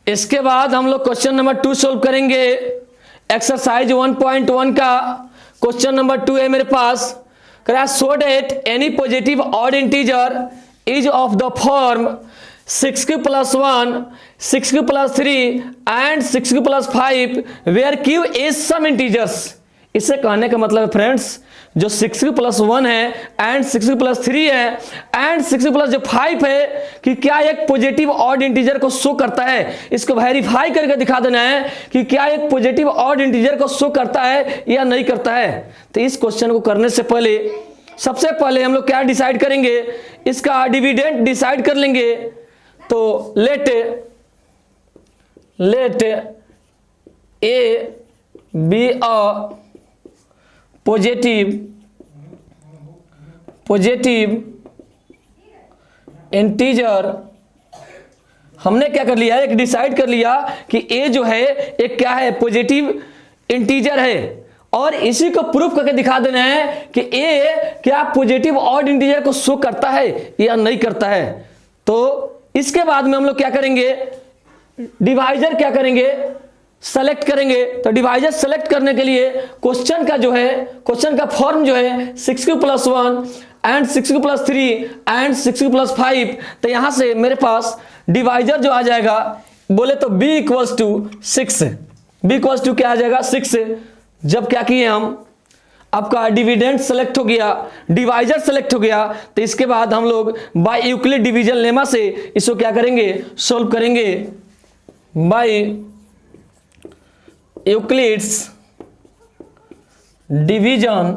इसके बाद हम लोग क्वेश्चन नंबर 2 सोल्व करेंगे। एक्सरसाइज 1.1 का क्वेश्चन नंबर 2 है मेरे पास। Show that any positive odd integer is of the form 6q + 1, 6q + 3 and 6q + 5 where q is some integers. इससे कहने का मतलब है फ्रेंड्स, जो 6q + 1 है एंड 6q + 3 है एंड 6q + जो 5 है कि क्या एक पॉजिटिव ऑड इंटीजर को शो करता है। इसको वेरीफाई करके दिखा देना है कि क्या एक पॉजिटिव ऑड इंटीजर को शो करता है या नहीं करता है। तो इस क्वेश्चन को करने से पहले सबसे पहले हम लोग क्या डिसाइड करेंगे, इसका डिविडेंड डिसाइड कर लेंगे। तो let A B a positive integer. हमने क्या कर लिया, एक डिसाइड कर लिया कि ए जो है एक क्या है, पॉजिटिव इंटीजर है। और इसी को प्रूफ करके दिखा देना है कि ए क्या पॉजिटिव ऑड इंटीजर को शो करता है या नहीं करता है। तो इसके बाद में हम लोग क्या करेंगे, डिवाइजर क्या करेंगे, सेलेक्ट करेंगे। तो डिवाइजर सेलेक्ट करने के लिए क्वेश्चन का जो है, क्वेश्चन का फॉर्म जो है 6q + 1 and 6q + 3 and 6q + 5। तो यहां से मेरे पास डिवाइजर जो आ जाएगा, बोले तो b = 6। b = क्या आ जाएगा, 6। जब क्या किए हम, आपका डिविडेंड सेलेक्ट हो गया, डिवाइजर सेलेक्ट हो गया, तो इसके बाद हम लोग बाय यूक्लिड डिवीजन लेमा से इसको क्या करेंगे, सोल्व करेंगे। By Euclid's division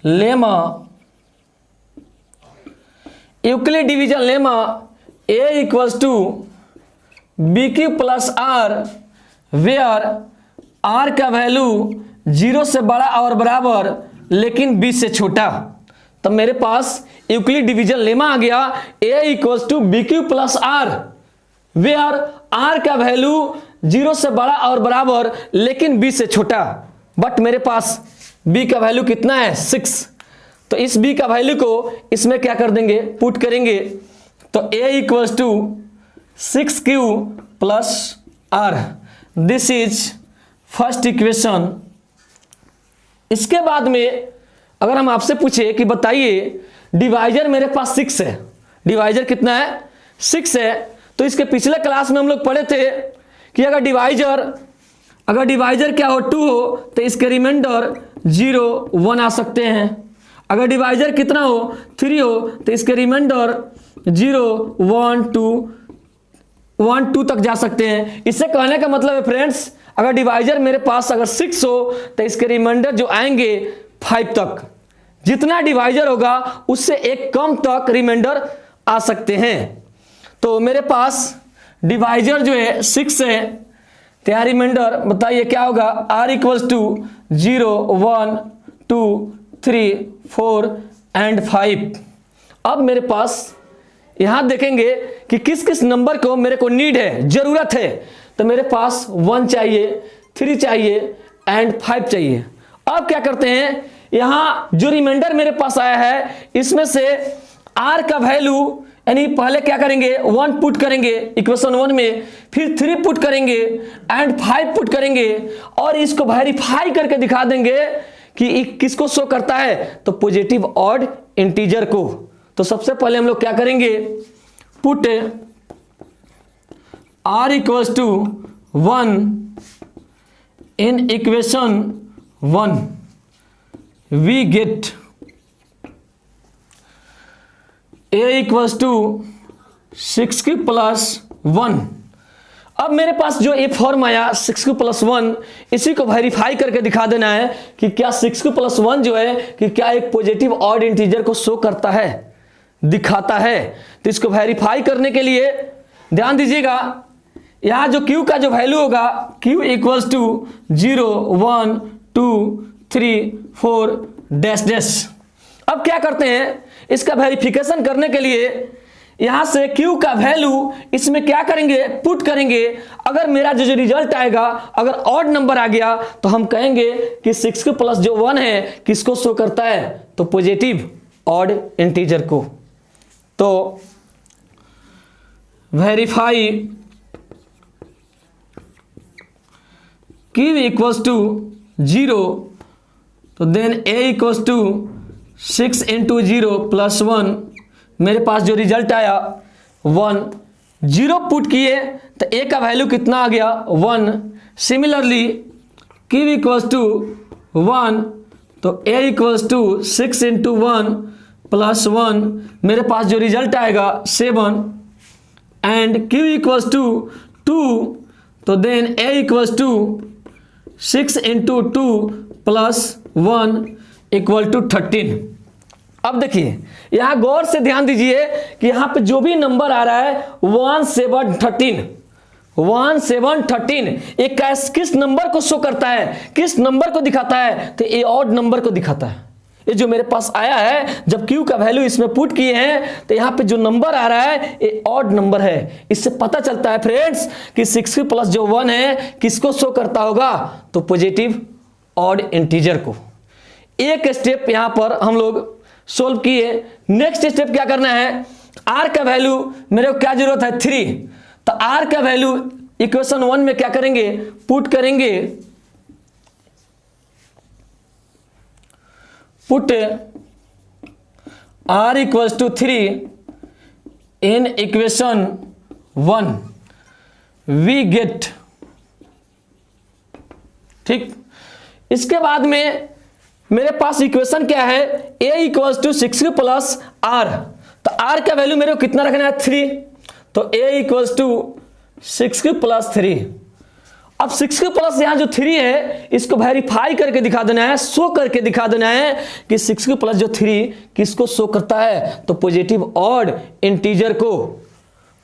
lemma, Euclid division lemma a = bq + r where r का वैल्यू 0 से बड़ा और बराबर लेकिन b से छोटा। तो मेरे पास यूक्लिड डिवीजन लेमा आ गया, a = bq + r where r का वैल्यू 0 से बड़ा और बराबर लेकिन b से छोटा। बट मेरे पास b का वैल्यू कितना है, 6। तो इस b का वैल्यू को इसमें क्या कर देंगे, पुट करेंगे। तो a = 6q + r, this is first equation. इसके बाद में अगर हम आपसे पूछे कि बताइए डिवाइजर मेरे पास 6 है, डिवाइजर कितना है, 6 है। तो इसके पिछले क्लास में हम लोग पढ़े थे कि अगर डिवाइजर क्या हो, 2 हो, तो इसके रिमाइंडर 0, 1 आ सकते हैं। अगर डिवाइजर कितना हो, 3 हो, तो इसके रिमाइंडर 0, 1, 2 तक जा सकते हैं। इससे कहने का मतलब है फ्रेंड्स, अगर डिवाइजर मेरे पास अगर 6 हो तो इसके रिमाइंडर जो आएंगे 5 तक। जितना डिवाइजर होगा उससे एक कम तक रिमाइंडर आ सकते हैं। तो मेरे पास डिवाइजर जो है 6 है, तो यहाँ रिमाइंडर बताइए क्या होगा, r = 0, 1, 2, 3, 4 एंड 5। अब मेरे पास यहां देखेंगे कि किस किस नंबर को मेरे को नीड है, जरूरत है। तो मेरे पास 1 चाहिए, 3 चाहिए एंड 5 चाहिए। अब क्या करते हैं, यहां जो रिमाइंडर मेरे पास आया है इसमें से r का वैल्यू, यानी पहले क्या करेंगे, 1 पुट करेंगे इक्वेशन 1 में, फिर 3 पुट करेंगे एंड 5 पुट करेंगे और इसको वेरीफाई करके दिखा देंगे कि किसको शो करता है, तो पॉजिटिव ऑड इंटीजर को। तो सबसे पहले हम लोग क्या करेंगे, put r = 1 in equation 1, we get a = 6q + 1। अब मेरे पास जो ए फॉर्म आया 6q + 1, इसी को वेरीफाई करके दिखा देना है कि क्या 6q + 1 जो है कि क्या एक पॉजिटिव ऑड इंटीजर को शो करता है, दिखाता है। तो इसको वेरीफाई करने के लिए ध्यान दीजिएगा, यहां जो q का जो वैल्यू होगा, q = 0, 1, 2, 3, 4 डैश। अब क्या करते हैं, इसका वेरिफिकेशन करने के लिए यहां से q का वैल्यू इसमें क्या करेंगे, पुट करेंगे। अगर मेरा जो रिजल्ट आएगा अगर ऑड नंबर आ गया तो हम कहेंगे कि 6q + जो 1 है किसको शो करता है, तो पॉजिटिव ऑड इंटीजर को। तो वेरीफाई Q इक्वल्स टू 0, तो then A equals to 6 into 0 plus 1, मेरे पास जो रिजल्ट आया 1, 0 पुट किए तो A का वैल्यू कितना आ गया 1। सिमिलरली Q इक्वल्स टू 1, तो A equals to 6 into 1 plus 1, मेरे पास जो रिजल्ट आएगा 7, एंड Q इक्वल्स टू 2, तो then A equals to 6 into 2 plus 1 equal to 13। अब देखिए यहाँ गौर से ध्यान दीजिए कि यहाँ पे जो भी नंबर आ रहा है 1 7 13, 1 7 13, ये किस नंबर को शो करता है, किस नंबर को दिखाता है, तो ये ऑड नंबर को दिखाता है। ये जो मेरे पास आया है, जब Q का वैल्यू इसमें पुट किए हैं तो यहाँ पे जो नंबर आ रहा है ये ऑड नंबर है। इससे पता चलता है फ्रेंड्स कि 6 प्लस जो 1 है किसको शो करता होगा, तो पॉजिटिव ऑड इंटीजर को। एक स्टेप यहाँ पर हम लोग सोल्व किए। नेक्स्ट स्टेप क्या करना है, R का वैल्यू मेरे को क्या जरूरत है 3, तो R का वैल्यू इक्वेशन 1 में क्या करेंगे, पुट करेंगे, put R equals to 3 in equation 1, we get, ठीक। इसके बाद में मेरे पास इक्वेशन क्या है, A equals to 6 plus R, तो R का वैल्यू मेरे को कितना रखना है 3, तो A इक्वल्स टू 6 प्लस 3। अब 6 प्लस यहाँ जो 3 है इसको वेरीफाई करके दिखा देना है, शो करके दिखा देना है कि 6 प्लस जो 3 किसको शो करता है, तो पॉजिटिव ऑड इंटीजर को।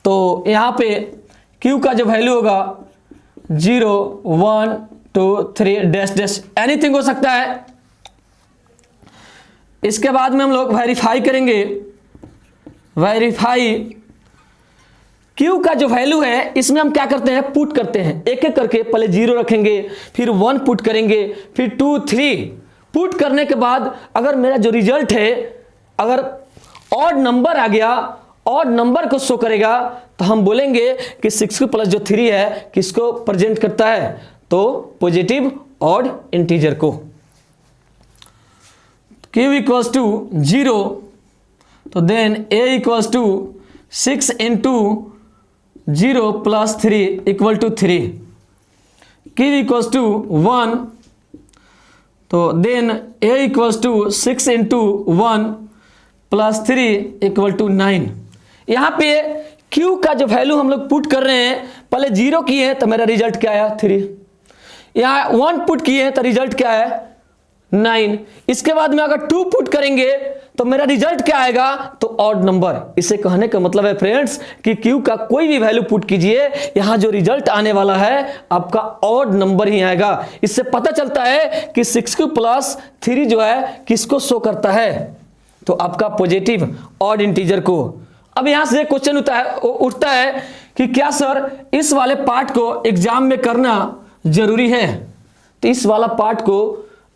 तो यहाँ पे Q का जो वैल्यू होगा 0 1 2 3 डैश डैश एनीथिंग हो सकता है। इसके बाद में हम लोग वेरीफाई करेंगे, वेरीफाई Q का जो वैल्यू है इसमें हम क्या करते हैं, पुट करते हैं, एक एक करके पहले 0 रखेंगे, फिर 1 पुट करेंगे, फिर 2 3 पुट करने के बाद अगर मेरा जो रिजल्ट है अगर ऑड नंबर आ गया, ऑड नंबर को शो करेगा, तो हम बोलेंगे कि 6 प्लस जो 3 है किसको प्रेजेंट करता है, तो पॉजिटिव ऑड इंटीजर को। Q इक्वल्स टू 0, तो then A equals to 6 into 0 plus 3 equal to 3, Q equals to 1, तो then A equals to 6 into 1 plus 3 equal to 9। यहाँ पे Q का जो वैल्यू हम लोग पुट कर रहे हैं, पहले 0 किए हैं तो मेरा रिजल्ट क्या आया 3, यहाँ 1 पुट किए हैं तो रिजल्ट क्या है 9। इसके बाद में अगर 2 पुट करेंगे तो मेरा रिजल्ट क्या आएगा, तो ऑड नंबर। इसे कहने का मतलब है फ्रेंड्स कि Q का कोई भी वैल्यू पुट कीजिए, यहां जो रिजल्ट आने वाला है आपका ऑड नंबर ही आएगा। इससे पता चलता है कि 6 प्लस 3 जो है किसको शो करता है, तो आपका पॉजिटिव ऑड इंटीजर को। अब यहां से क्वेश्चन उठता है कि क्या सर इस वाले पार्ट को एग्जाम में करना जरूरी है, तो इस वाला पार्ट को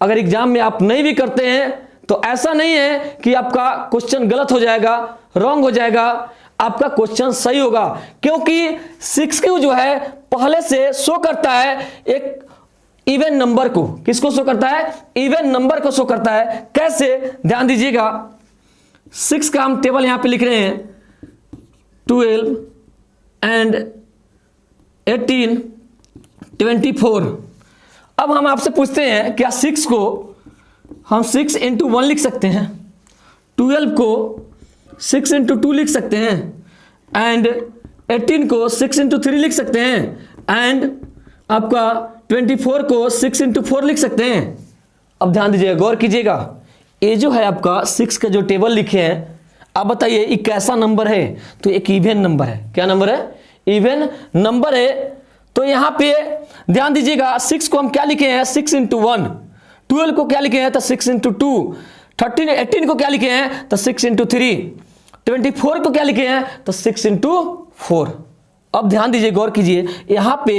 अगर एग्जाम में आप नहीं भी करते हैं तो ऐसा नहीं है कि आपका क्वेश्चन गलत हो जाएगा, रॉन्ग हो जाएगा, आपका क्वेश्चन सही होगा, क्योंकि 6Q जो है पहले से शो करता है एक इवन नंबर को। किसको शो करता है, इवन नंबर को शो करता है। कैसे, ध्यान दीजिएगा, 6 का हम टेबल यहां पे लिख रहे हैं, 12 एंड 18 24। अब हम आपसे पूछते हैं क्या 6 को हम 6 इंटू 1 लिख सकते हैं, 12 को 6 इंटू 2 लिख सकते हैं, एंड 18 को 6 इंटू 3 लिख सकते हैं, एंड आपका 24 को 6 इंटू 4 लिख सकते हैं। अब ध्यान दीजिएगा, गौर कीजिएगा, ये जो है आपका 6 का जो टेबल लिखे हैं, आप बताइए ये कैसा नंबर है, तो एक इवन नंबर है। क्या नंबर है, इवन नंबर है। तो यहां पे ध्यान दीजिएगा, 6 को हम क्या लिखे हैं, 6 इंटू 1, 12 को क्या लिखे हैं, तो 6 इंटू 2, 18 को क्या लिखे हैं, तो 6 इंटू 3, 24 को क्या लिखे हैं, तो 6 इंटू 4। अब ध्यान दीजिए, गौर कीजिए, यहां पे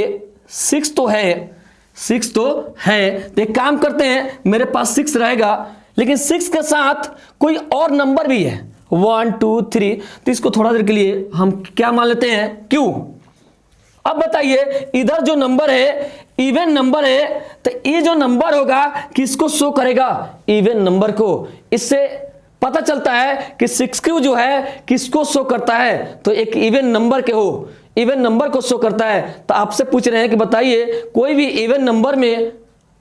6 तो है, 6 तो है, तो एक काम करते हैं, मेरे पास 6 रहेगा, लेकिन 6 के साथ कोई और नंबर भी है, 1 2 3, तो इसको थोड़ा देर के लिए हम क्या मान लेते हैं, Q। अब बताइए इधर जो नंबर है इवन नंबर है, तो ये जो नंबर होगा किसको शो करेगा, इवन नंबर को। इससे पता चलता है कि 6Q जो है किसको शो करता है, तो एक इवन नंबर के हो, इवन नंबर को शो करता है। तो आपसे पूछ रहे हैं कि बताइए कोई भी इवन नंबर में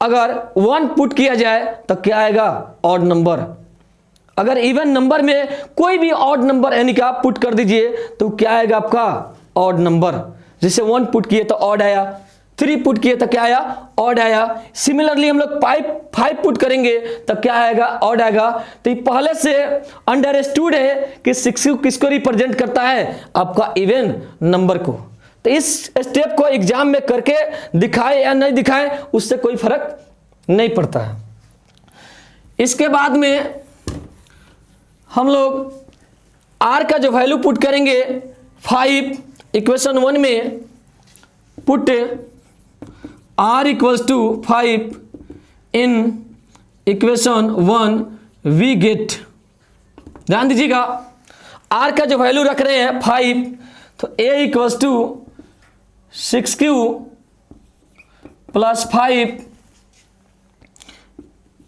अगर 1 पुट किया जाए तो क्या आएगा, ऑड नंबर। अगर इवन नंबर में कोई भी ऑड नंबर यानी कि आप पुट कर दीजिए तो क्या आएगा आपका, ऑड नंबर। जैसे 1 पुट किए तो ऑड आया, 3 पुट किए तो क्या आया, ऑड आया। सिमिलरली हम लोग 5 पुट करेंगे तो क्या आएगा, ऑड आएगा। तो ये पहले से अंडरस्टूड है कि 6 किसको रिप्रेजेंट करता है, आपका इवन नंबर को। तो इस स्टेप को एग्जाम में करके दिखाए या नहीं दिखाए उससे कोई फर्क नहीं पड़ता है। इसके बाद में हम लोग आर का जो वैल्यू पुट करेंगे 5, इक्वेशन 1 में put r equals to 5 in equation 1 we get, ध्यान दीजिएगा r का जो वैल्यू रख रहे हैं 5, तो a equals to 6Q plus 5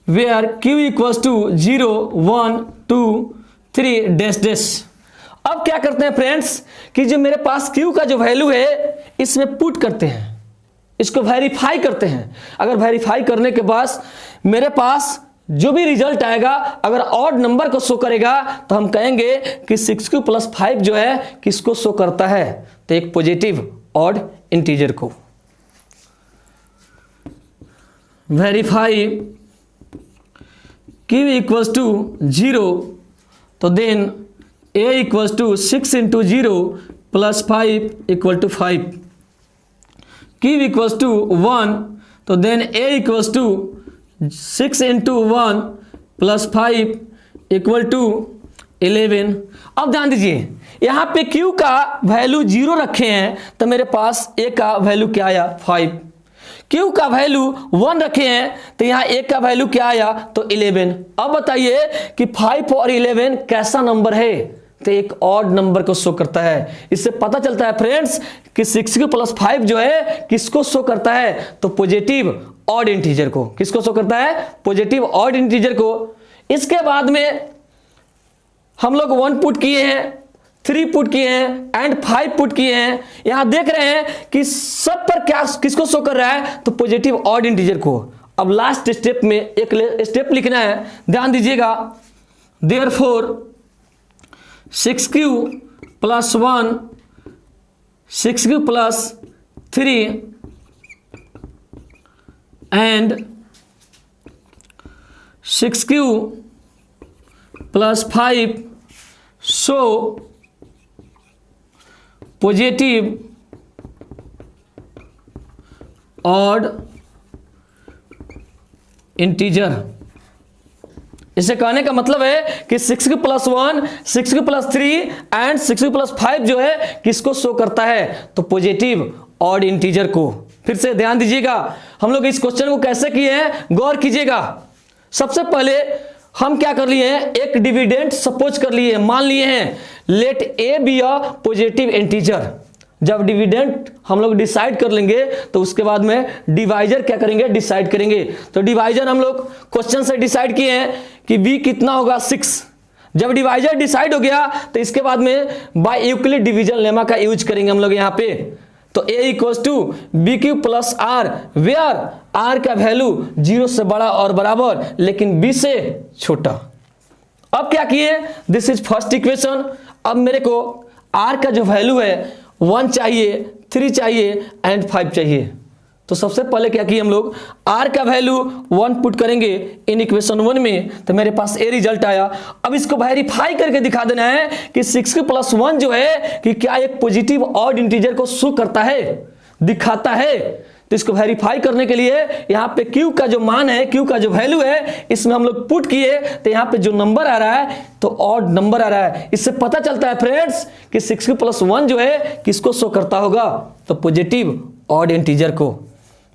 where Q equals to 0 1 2 3 dash dash. अब क्या करते हैं फ्रेंड्स कि जो मेरे पास Q का जो वैल्यू है इसमें पुट करते हैं, इसको वेरीफाई करते हैं। अगर वेरीफाई करने के बाद मेरे पास जो भी रिजल्ट आएगा अगर ऑड नंबर को शो करेगा तो हम कहेंगे कि 6Q प्लस 5 जो है किसको शो करता है, तो एक पॉजिटिव ऑड इंटीजर को। वेरीफाई Q इक्वल्स टू 0, तो then a equals to 6 into 0 plus 5 equal to 5। Q equals to 1, तो then a equals to 6 into 1 plus 5 equal to 11। अब ध्यान दीजिए यहाँ पे Q का वैल्यू 0 रखे हैं तो मेरे पास a का वैल्यू क्या आया, 5। Q का वैल्यू 1 रखे हैं तो यहाँ a का वैल्यू क्या आया, तो 11। अब बताइए कि 5 और 11 कैसा नंबर है, तो एक ऑड नंबर को शो करता है। इससे पता चलता है फ्रेंड्स कि 6Q प्लस 5 जो है किसको शो करता है, तो पॉजिटिव ऑड इंटीजर को। किसको शो करता है, पॉजिटिव ऑड इंटीजर को। इसके बाद में हम लोग 1 पुट किए हैं, 3 पुट किए हैं एंड 5 पुट किए हैं। यहां देख रहे हैं कि सब पर क्या किसको शो कर रहा है, तो पॉजिटिव ऑड इंटीजर को। अब लास्ट स्टेप में एक स्टेप लिखना है, ध्यान दीजिएगा। Therefore 6Q plus 1, 6Q plus 3 and 6Q plus 5 show positive odd integer. इसे कहने का मतलब है कि 6Q plus 1, 6Q plus 3 and 6Q plus 5 जो है किसको शो करता है, तो पॉजिटिव ऑड इंटीजर को। फिर से ध्यान दीजिएगा हम लोग इस क्वेश्चन को कैसे किए हैं, गौर कीजिएगा। सबसे पहले हम क्या कर लिए हैं, एक डिविडेंड सपोज कर लिए हैं, मान लिए हैं let A B a positive integer. जब डिविडेंड हम लोग डिसाइड कर लेंगे तो उसके बाद में डिवाइजर क्या करेंगे, डिसाइड करेंगे। तो डिवाइजर हम लोग क्वेश्चन से डिसाइड किए हैं कि बी कितना होगा, 6। जब डिवाइजर डिसाइड हो गया तो इसके बाद में बाय यूक्लिड डिवीजन लेमा का यूज करेंगे हम लोग यहाँ पे। तो a equals to b q plus r, where r का वैल्यू 0 से बड़ा और बराबर लेकिन b से छोटा। अब क्या किए, दिस इज फर्स्ट इक्वेशन। अब मेरे को r का जो वैल्यू है 1 चाहिए, 3 चाहिए एंड 5 चाहिए। तो सबसे पहले क्या किए हम लोग, r का वैल्यू 1 पुट करेंगे इन इक्वेशन 1 में, तो मेरे पास a रिजल्ट आया। अब इसको वेरीफाई करके दिखा देना है कि 6Q प्लस 1 जो है कि क्या एक पॉजिटिव ऑड इंटीजर को शो करता है, दिखाता है। तो इसको वेरीफाई करने के लिए यहाँ पे Q का जो मान है, Q का जो वैल्यू है, इसमें हम लोग पुट किए तो यहाँ पे जो नंबर आ रहा है तो ऑड नंबर आ रहा है। इससे पता चलता है फ्रेंड्स कि 6Q प्लस 1 जो है किसको शो करता होगा, तो पॉजिटिव ऑड इंटीजर को।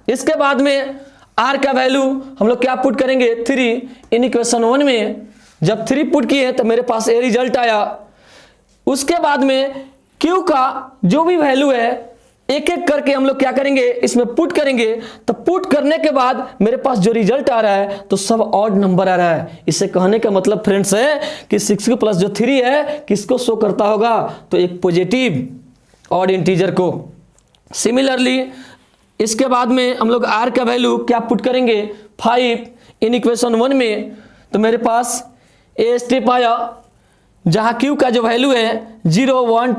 इसके बाद में r का वैल्यू हम लोग क्या पुट करेंगे, 3 इन इक्वेशन 1 में। जब 3 पुट किए तो मेरे पास ए रिजल्ट आया। उसके बाद में Q का जो भी वैल्यू है एक एक करके हम लोग क्या करेंगे, इसमें पुट करेंगे। तो पुट करने के बाद मेरे पास जो रिजल्ट आ रहा है तो सब ऑड नंबर आ रहा है। इसे कहने का मतलब फ्रेंड्स है कि 6 के प्लस जो 3 है किसको शो करता होगा, तो एक पॉजिटिव ऑड इंटीजर को। सिमिलरली इसके बाद में हम लोग R का वैल्यू क्या पुट करेंगे, 5 इन इक्वेशन 1 में। तो मेरे पास ए स्टेप आया जहां Q का जो वैल्यू है 0 1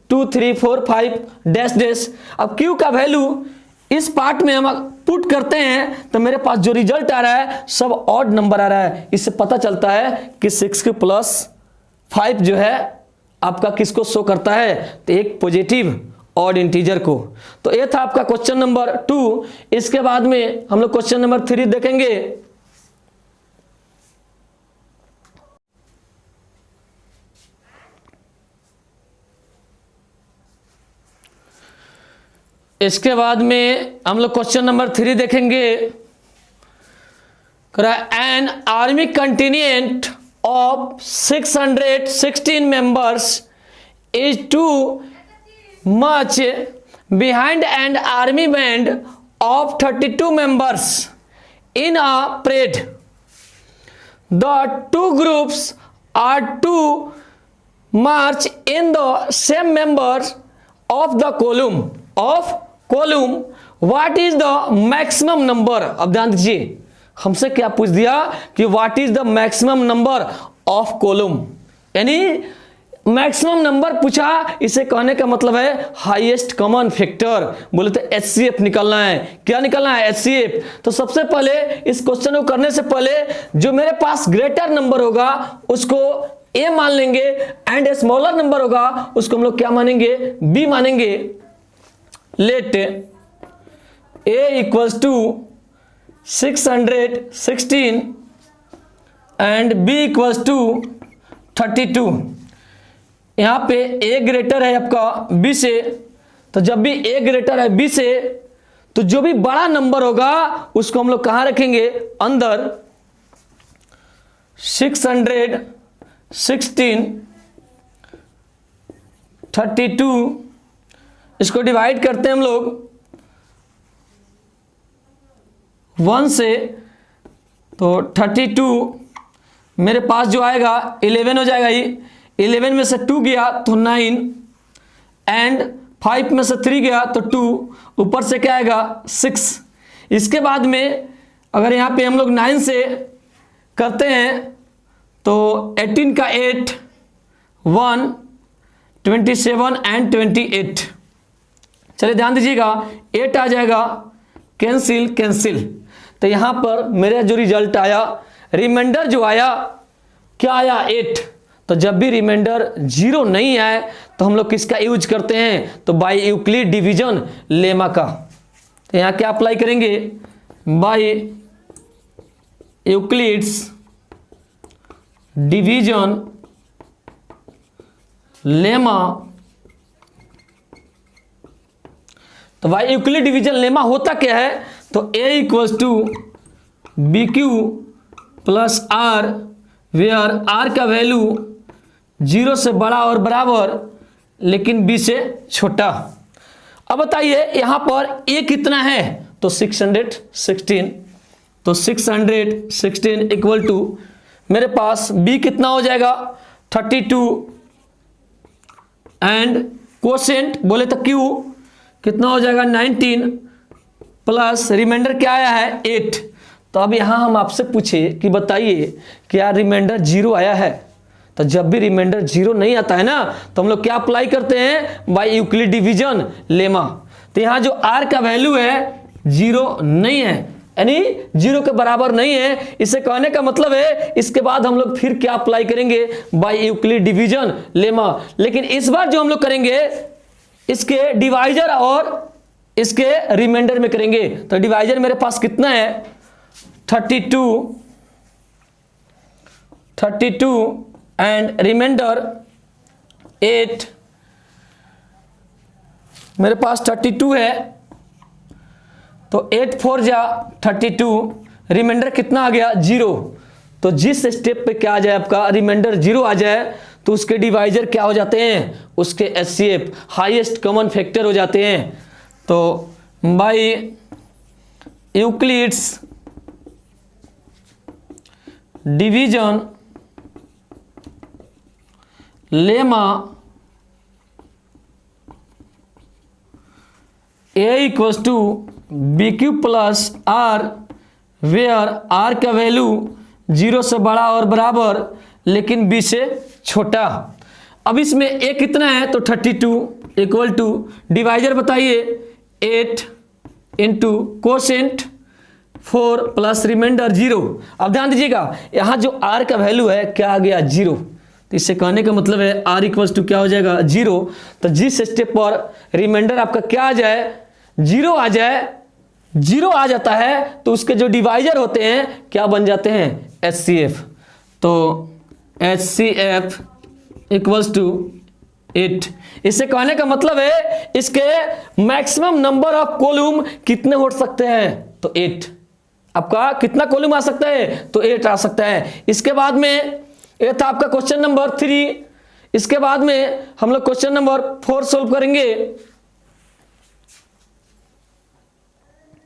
2 3 4 5 डैश डैश। अब Q का वैल्यू इस पार्ट में हम पुट करते हैं तो मेरे पास जो रिजल्ट आ रहा है सब ऑड नंबर आ रहा है। इससे पता चलता है कि 6 के प्लस 5 जो है आपका किसको शो करता है, तो एक पॉजिटिव ऑड इंटीजर को। तो ये था आपका क्वेश्चन नंबर 2। इसके बाद में हम लोग क्वेश्चन नंबर 3 देखेंगे। इसके बाद में हम लोग क्वेश्चन नंबर 3 देखेंगे। An army contingent of 616 members is to march behind and army band of 32 members in a parade. The 2 groups are to march in the same members of the column what is the maximum number। अब ध्यान दीजिए, हमसे क्या पूछ दिया कि what is the maximum number of column, यानी maximum number पूछा। इसे कहने का मतलब है हाईएस्ट कॉमन फैक्टर। बोले तो HCF निकालना है। क्या निकालना है, HCF। तो सबसे पहले इस क्वेश्चन को करने से पहले जो मेरे पास ग्रेटर नंबर होगा उसको A मान लेंगे एंड स्मॉलर नंबर होगा उसको हम लोग क्या मानेंगे, B मानेंगे। Let A equals to 616 and B equals to 32। यहाँ पे A ग्रेटर है आपका B से, तो जब भी A ग्रेटर है B से तो जो भी बड़ा नंबर होगा उसको हम लोग कहाँ रखेंगे, अंदर। 616 32 इसको डिवाइड करते हैं हम लोग 1 से, तो 32 मेरे पास जो आएगा 11 हो जाएगा। ये 11 में से 2 गया तो 9 एंड 5 में से 3 गया तो 2, ऊपर से क्या आएगा 6। इसके बाद में अगर यहाँ पे हम लोग 9 से करते हैं तो 18 का 8 1 27 एंड 28। चलिए ध्यान दीजिएगा 8 आ जाएगा, कैंसिल कैंसिल। तो यहाँ पर मेरा जो रिजल्ट आया, रिमाइंडर जो आया क्या आया 8। तो जब भी रिमाइंडर 0 नहीं आए तो हम लोग किसका यूज करते हैं, तो बाय यूक्लिड डिवीजन लेमा का। तो यहाँ क्या अप्लाई करेंगे, बाय यूक्लिड्स डिवीजन लेमा। तो बाय यूक्लिड डिवीजन लेमा होता क्या है, तो A equals to b q plus r, where R का वैल्यू 0 से बड़ा और बराबर लेकिन B से छोटा। अब बताइए यहाँ पर A कितना है, तो 616। तो 616 इक्वल टू मेरे पास B कितना हो जाएगा 32 एंड कोसेंट बोले तो Q कितना हो जाएगा 19 प्लस रिमाइंडर क्या आया है 8। तो अब यहाँ हम आपसे पूछे कि बताइए क्या रिमाइंडर 0 आया है। तो जब भी रिमाइंडर 0 नहीं आता है ना तो हम लोग क्या अप्लाई करते हैं, बाय यूक्लिड डिवीजन लेमा। तो यहाँ जो R का वैल्यू है 0 नहीं है, यानी 0 के बराबर नहीं है। इसे कहने का मतलब है इसके बाद हम लोग फिर क्या अप्लाई करेंगे, बाय यूक्लिड डिवीजन लेमा। लेकिन इस बार जो हम लोग करेंगे इसके डिवाइजर और इसके रिमाइंडर में करेंगे। तो डिवाइजर मेरे पास कितना है 32 एंड रिमाइंडर 8। मेरे पास 32 है तो 8 4 जा 32, रिमाइंडर कितना आ गया 0। तो जिस स्टेप पे क्या आ जाए आपका रिमाइंडर 0 आ जाए तो उसके डिवाइजर क्या हो जाते हैं, उसके HCF हाईएस्ट कॉमन फैक्टर हो जाते हैं। तो by Euclid's division lemma A equals to b q plus r, where r का वैल्यू 0 से बड़ा और बराबर लेकिन b से छोटा। अब इसमें a कितना है तो 32 इक्वल टू डिवाइजर बताइए 8 इंटू कोसेंट 4 प्लस रिमाइंडर 0। अब ध्यान दीजिएगा यहाँ जो r का वैल्यू है क्या आ गया 0, तो इससे कहने का मतलब है r इक्वल्स टू क्या हो जाएगा 0। तो जिस स्टेप पर रिमाइंडर आपका क्या आ जाए 0 आ जाए, 0 आ जाता है तो उसके जो डिवाइजर होते हैं क्या बन जाते हैं HCF। तो HCF इक्वल्स टू 8। इससे कहने का मतलब है इसके मैक्सिमम नंबर ऑफ कॉलम कितने हो सकते हैं तो 8। आपका कितना कॉलम आ सकता है तो 8 आ सकता है। इसके बाद में ये था आपका क्वेश्चन नंबर 3। इसके बाद में हम लोग क्वेश्चन नंबर 4 सोल्व करेंगे।